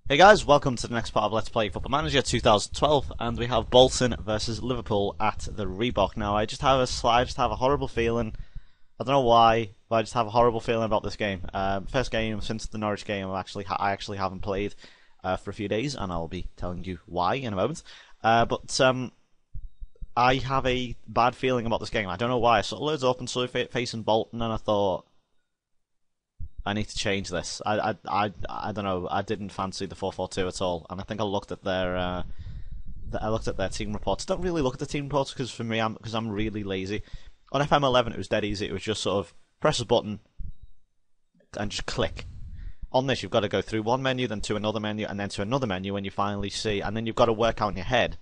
Hey guys, welcome to the next part of Let's Play Football Manager 2012, and we have Bolton versus Liverpool at the Reebok. Now, I just have a horrible feeling. I don't know why, but I just have a horrible feeling about this game. First game since the Norwich game, I actually haven't played for a few days, and I'll be telling you why in a moment. But I have a bad feeling about this game. I don't know why. I saw loads up and saw it facing Bolton, and I thought, I need to change this. I don't know. I didn't fancy the 4-4-2 at all, and I think I looked at their team reports. I don't really look at the team reports because for me, I'm really lazy. On FM11, it was dead easy. It was just sort of press a button and just click. On this, you've got to go through one menu, then to another menu, and then to another menu when you finally see, and then you've got to work out in your head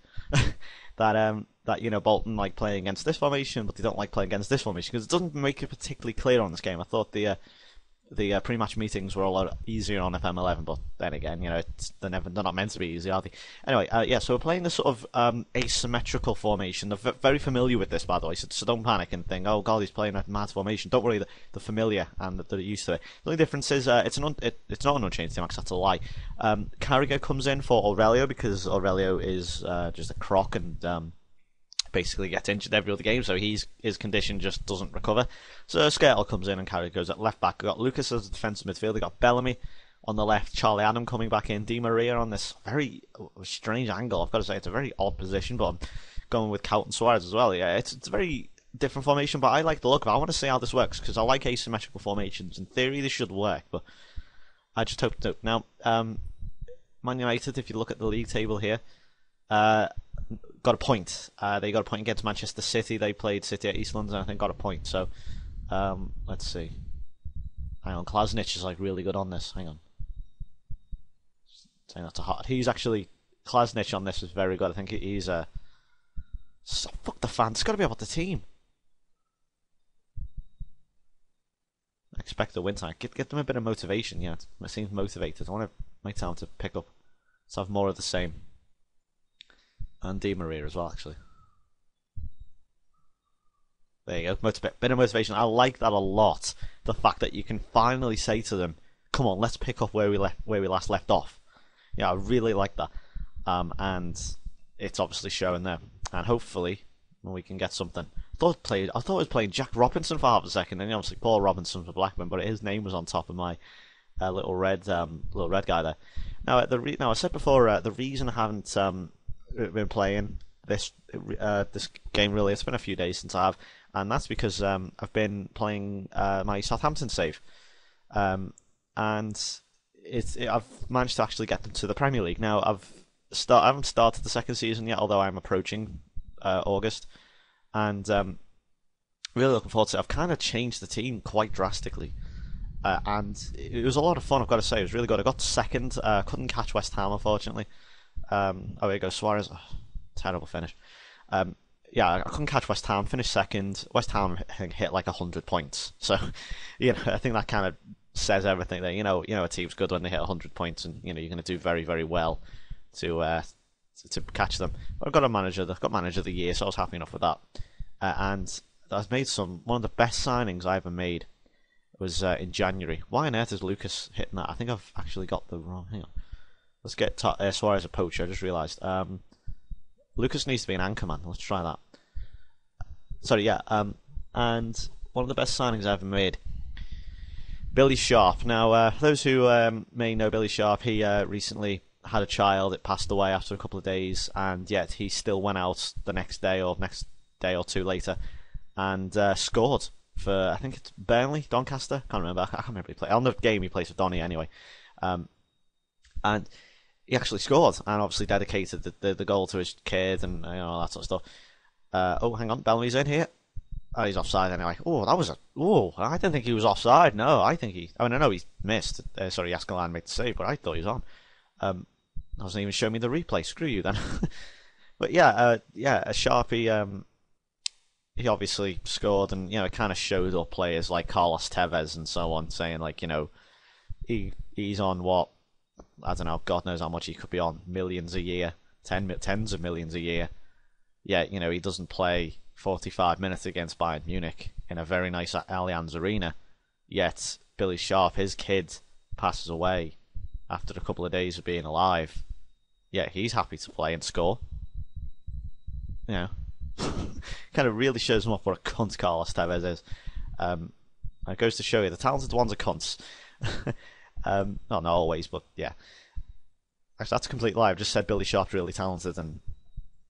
that Bolton like playing against this formation, but they don't like playing against this formation because it doesn't make it particularly clear on this game. I thought the pre-match meetings were a lot easier on FM11, but then again, they're not meant to be easy, are they? Anyway, so we're playing this sort of asymmetrical formation. They're very familiar with this, by the way, so don't panic and think, oh god, he's playing a mad formation. Don't worry, they're familiar and they're used to it. The only difference is it's not an unchanged team, that's a lie. Carragher comes in for Aurelio because Aurelio is just a crock and basically gets injured every other game, so his condition just doesn't recover. So Skirtle comes in and Carragher goes at left back. We've got Lucas as a defensive midfielder. We've got Bellamy on the left, Charlie Adam coming back in, Di Maria on this very strange angle. I've got to say, it's a very odd position, but I'm going with Cout and Suarez as well. Yeah, it's a very different formation, but I like the look of it. I want to see how this works, because I like asymmetrical formations. In theory, this should work, but I just hope to. Now, Man United, if you look at the league table here, got a point. They got a point against Manchester City. They played City at East London and I think got a point. So, let's see. Hang on, Klasnic is like really good on this. Hang on. Saying that's a hot. He's actually Klasnic on this is very good. I think he's fuck the fans. It's got to be about the team. I expect a win time. Get them a bit of motivation. Yeah, it seems motivated. I want my town to pick up. Let's have more of the same. And Di Maria as well, actually. There you go. Bit of motivation. I like that a lot. The fact that you can finally say to them, "Come on, let's pick up where we last left off." Yeah, I really like that. And it's obviously showing there. And hopefully we can get something. I thought I was playing Jack Robinson for half a second, and then obviously Paul Robinson for Blackburn, but his name was on top of my little red guy there. Now, I said before the reason I haven't been playing this game really. It's been a few days since I have, and that's because I've been playing my Southampton save, and I've managed to actually get them to the Premier League. Now I haven't started the second season yet, although I'm approaching August, and really looking forward to it. I've kind of changed the team quite drastically. And it was a lot of fun, I've got to say. It was really good. I got second. Couldn't catch West Ham, unfortunately. Here goes Suarez. Oh, terrible finish. I couldn't catch West Ham. Finished second. West Ham hit like 100 points. So, I think that kind of says everything there. A team's good when they hit 100 points, and you're going to do very, very well to catch them. But I've got manager of the year, so I was happy enough with that. And I've made one of the best signings I ever made was in January. Why on earth is Lucas hitting that? I think I've actually got the wrong. Hang on. Let's get Suarez a poacher. I just realised. Lucas needs to be an anchorman. Let's try that. Sorry, yeah. And one of the best signings I ever made. Billy Sharp. Now, for those who may know Billy Sharp, he recently had a child. It passed away after a couple of days, and yet he still went out the next day or two later and scored for, I think it's Burnley, Doncaster. Can't remember. I can't remember he played. On the game he plays for Donny anyway. And he actually scored and obviously dedicated the goal to his kid and all that sort of stuff. Hang on, Bellamy's in here. Oh, he's offside anyway. I didn't think he was offside. No, I think I know he missed. Sorry, Askelan made the save, but I thought he was on. Doesn't even show me the replay. Screw you then. But a Sharpie. He obviously scored, and it kind of showed up players like Carlos Tevez and so on, saying like he's on what. I don't know, God knows how much he could be on. Millions a year. Tens of millions a year. Yeah, he doesn't play 45 minutes against Bayern Munich in a very nice Allianz Arena. Yet, Billy Sharp, his kid, passes away after a couple of days of being alive, yeah, he's happy to play and score. You know, kind of really shows him off what a cunt Carlos Tevez is. It goes to show you the talented ones are cunts. Well, not always, but yeah. Actually, that's a complete lie. I've just said Billy Sharp's really talented, and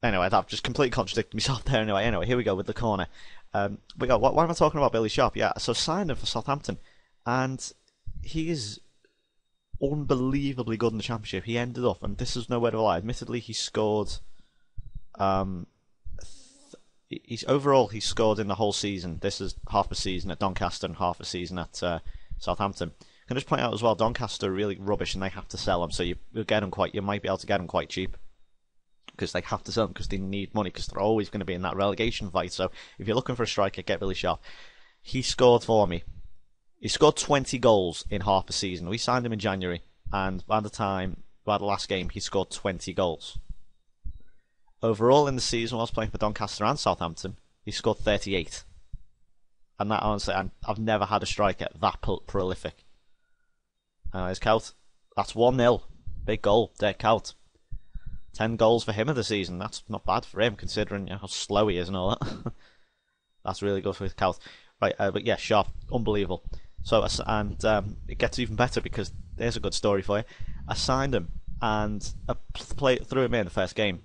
anyway, I've just completely contradicted myself there. Anyway, here we go with the corner. We go. Why am I talking about Billy Sharp? Yeah, so signed him for Southampton, and he is unbelievably good in the Championship. He ended up, and this is no word of a lie. Admittedly, he scored. He scored in the whole season. This is half a season at Doncaster and half a season at Southampton. Can I just point out as well, Doncaster are really rubbish and they have to sell them, so you'll get them you might be able to get them quite cheap because they have to sell them because they need money because they're always going to be in that relegation fight. So if you're looking for a striker, get Billy Sharp. He scored for me. He scored 20 goals in half a season. We signed him in January, and by the last game, he scored 20 goals. Overall in the season, whilst playing for Doncaster and Southampton, he scored 38. And that, honestly, I've never had a striker that prolific. His count, that's 1-0. Big goal, dead count. 10 goals for him of the season. That's not bad for him, considering how slow he is and all that. That's really good for his count. Right, but yeah, Sharp, unbelievable. So, and it gets even better because there's a good story for you. I signed him, and I threw him in the first game.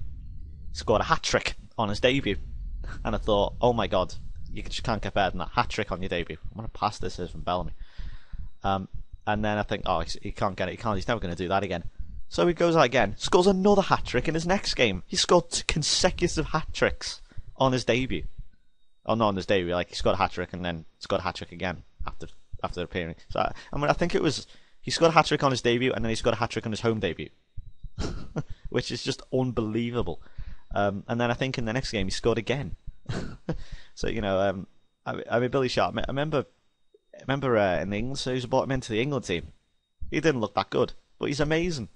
Scored a hat-trick on his debut, and I thought, oh my god, you just can't get better than that. Hat-trick on your debut. What a pass this is from Bellamy. And then I think, oh, he can't get it. He's never going to do that again. So he goes out again, scores another hat-trick in his next game. He scored 2 consecutive hat-tricks on his debut. Oh, not on his debut. Like, he scored a hat-trick and then scored a hat-trick again after appearing. So I think it was he scored a hat-trick on his debut and then he scored a hat-trick on his home debut, which is just unbelievable. And then I think in the next game he scored again. So I mean Billy Sharp. I remember in the England series, I brought him into the England team. He didn't look that good, but he's amazing.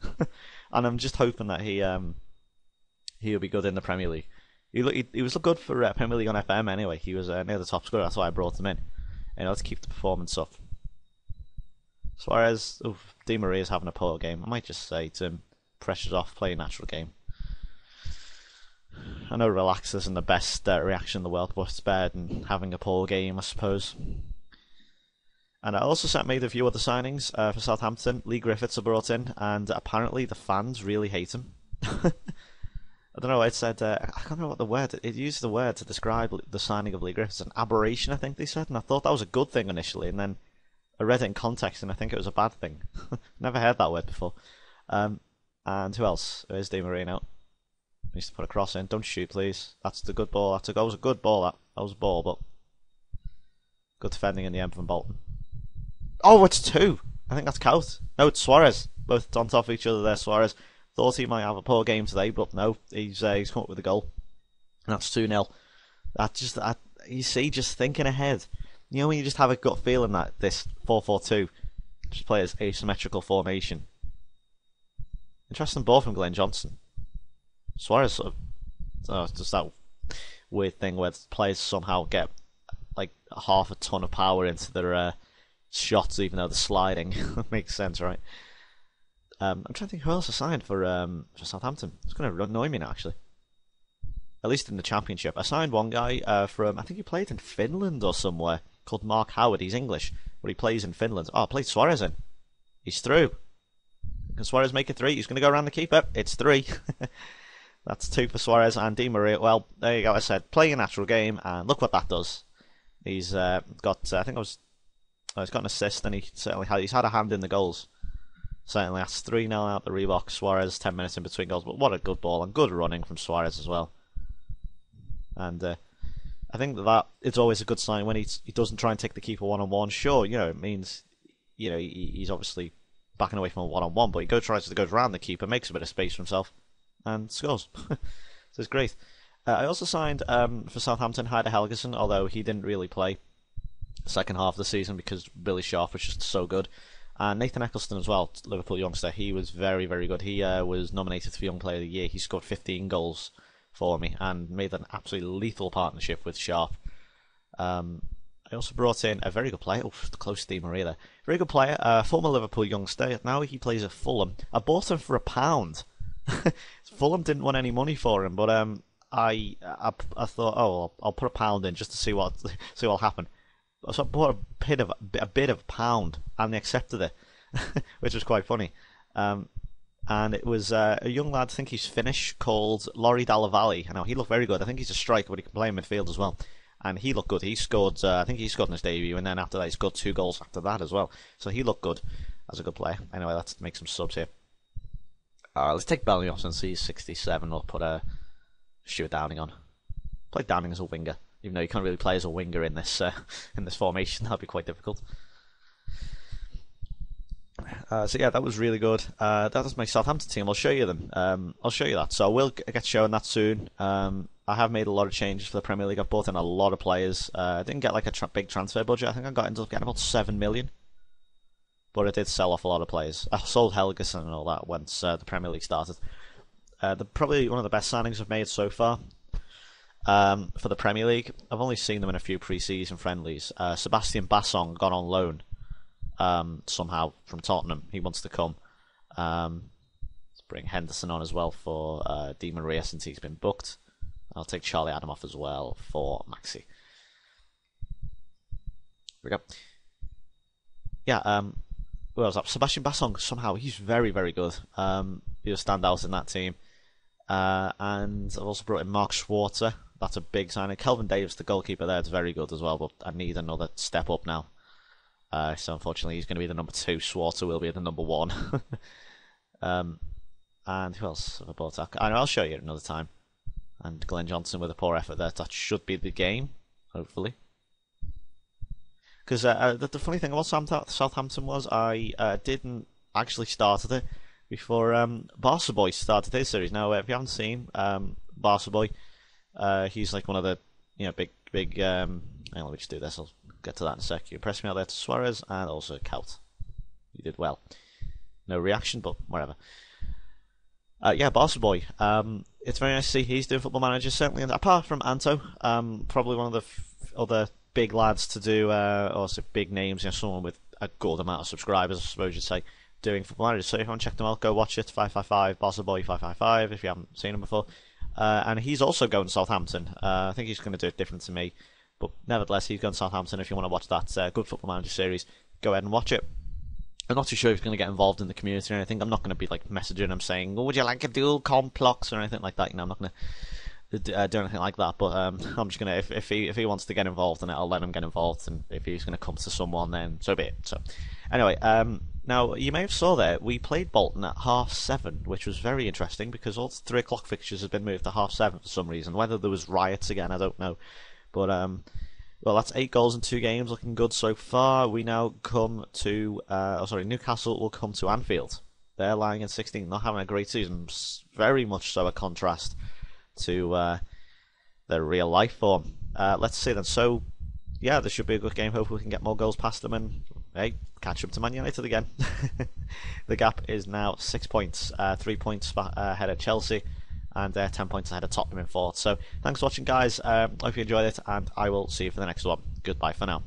And I'm just hoping that he'll be good in the Premier League. He was good for Premier League on FM anyway. He was near the top scorer. That's why I brought him in. To keep the performance up. Suarez, Di Maria's having a poor game. I might just say to him, pressure's off, play a natural game. I know relax isn't the best reaction in the world, but it's better than having a poor game, I suppose. And I also made a few other signings for Southampton. Lee Griffiths are brought in, and apparently the fans really hate him. I don't know, it said, I can't remember what the word, it used the word to describe the signing of Lee Griffiths, an aberration, I think they said, and I thought that was a good thing initially, and then I read it in context, and I think it was a bad thing. Never heard that word before. And who else? There's Di Maria now. Needs to put a cross in. Don't shoot, please. That's the good ball. That was a good ball, that was a ball, but good defending in the end from Bolton. Oh, it's 2! I think that's Kaut. No, it's Suarez. Both on top of each other there, Suarez. Thought he might have a poor game today, but no, he's come up with a goal. And that's 2-0. You see, just thinking ahead. You know when you just have a gut feeling that this 4-4-2 just play as asymmetrical formation. Interesting ball from Glenn Johnson. Suarez sort of, it's just that weird thing where players somehow get like half a ton of power into their shots, even though they're sliding. Makes sense, right? I'm trying to think who else I signed for Southampton. It's going to annoy me now, actually. At least in the Championship. I signed one guy from, I think he played in Finland or somewhere, called Mark Howard. He's English, but he plays in Finland. Oh, I played Suarez in. He's through. Can Suarez make it 3? He's going to go around the keeper. It's 3. That's 2 for Suarez and Di Maria. Well, there you go. I said, playing a natural game, and look what that does. He's got, I think he's got an assist, and he's had a hand in the goals. Certainly, that's 3-0 out the Reebok. Suarez, 10 minutes in between goals, but what a good ball, and good running from Suarez as well. And I think that it's always a good sign when he doesn't try and take the keeper one-on-one. Sure, it means, he's obviously backing away from a one-on-one, but he tries to go around the keeper, makes a bit of space for himself, and scores. So it's great. I also signed for Southampton Heider Helgeson, although he didn't really play the second half of the season because Billy Sharp was just so good. And Nathan Eccleston as well, Liverpool youngster. He was very, very good. He was nominated for Young Player of the Year. He scored 15 goals for me and made an absolutely lethal partnership with Sharp. I also brought in a very good player. Oh, close to Di Maria there. Very good player, former Liverpool youngster. Now he plays at Fulham. I bought him for £1. Fulham didn't want any money for him, but I thought, oh, I'll put £1 in just to see what'll happen. So I bought a bid of £1, and they accepted it, which was quite funny. And it was a young lad, I think he's Finnish, called Laurie Dalla. I know he looked very good. I think he's a striker, but he can play in midfield as well. And he looked good. He scored, I think he scored in his debut, and then after that he scored 2 goals after that as well. So he looked good as a good player. Anyway, let's make some subs here. Let's take Bellingham off since he's 67. We'll put Stuart Downing on. Play Downing as a winger, even though you can't really play as a winger in this formation. That'd be quite difficult. So yeah, that was really good. That was my Southampton team. I'll show you them. I'll show you that. So I will get showing that soon. I have made a lot of changes for the Premier League. I've bought in a lot of players. I didn't get like a big transfer budget. I think I ended up getting about 7 million. But I did sell off a lot of players. I sold Helgeson and all that once the Premier League started. Probably one of the best signings I've made so far for the Premier League. I've only seen them in a few pre-season friendlies. Sebastian Bassong got on loan. Somehow from Tottenham. He wants to come. Let's bring Henderson on as well for Di Maria since he's been booked. I'll take Charlie Adam off as well for Maxi. Here we go. Yeah, who else? Sebastian Bassong, somehow, he's very, very good. He'll stand out in that team. And I've also brought in Mark Schwarzer. That's a big signing. Kelvin Davis, the goalkeeper there, is very good as well, but I need another step up now. So unfortunately he's going to be the number 2. Schwarzer will be the number 1. And who else have I bought? I'll show you another time. And Glenn Johnson with a poor effort there. That should be the game, hopefully. Because the funny thing about Southampton was I didn't actually started it before Barca Boy started his series. Now, if you haven't seen Barca Boy, he's like one of the big. Hang on, let me just do this. I'll get to that in a sec. You press me out there to Suarez and also Kaut. You did well. No reaction, but whatever. Yeah, Barca Boy. It's very nice to see he's doing Football Manager. Certainly, apart from Anto, probably one of the other big lads to do, also big names. Someone with a good amount of subscribers, I suppose you'd say, doing Football Manager. So if you want to check them out, go watch it. 555 Barca Boy 555 if you haven't seen him before. And he's also going to Southampton. I think he's going to do it different to me. But nevertheless, he's going to Southampton. If you want to watch that good Football Manager series, go ahead and watch it. I'm not too sure if he's going to get involved in the community or anything. I'm not going to be like messaging him saying, "Oh, would you like a dual complex?" or anything like that. I'm not going to do anything like that. But I'm just going to, if he wants to get involved in it, I'll let him get involved. And if he's going to come to someone, then so be it. So anyway, now you may have saw there we played Bolton at 7:30, which was very interesting because all the 3 o'clock fixtures have been moved to 7:30 for some reason. Whether there was riots again, I don't know. But well, that's 8 goals in 2 games, looking good so far. We now come to, Newcastle will come to Anfield. They're lying in 16th, not having a great season. Very much so a contrast to their real life form. Let's see then. So, yeah, this should be a good game. Hopefully we can get more goals past them and, hey, catch up to Man United again. The gap is now 6 points, 3 points ahead of Chelsea. And 10 points ahead of Tottenham in 4th. So thanks for watching, guys. Hope you enjoyed it, and I will see you for the next one. Goodbye for now.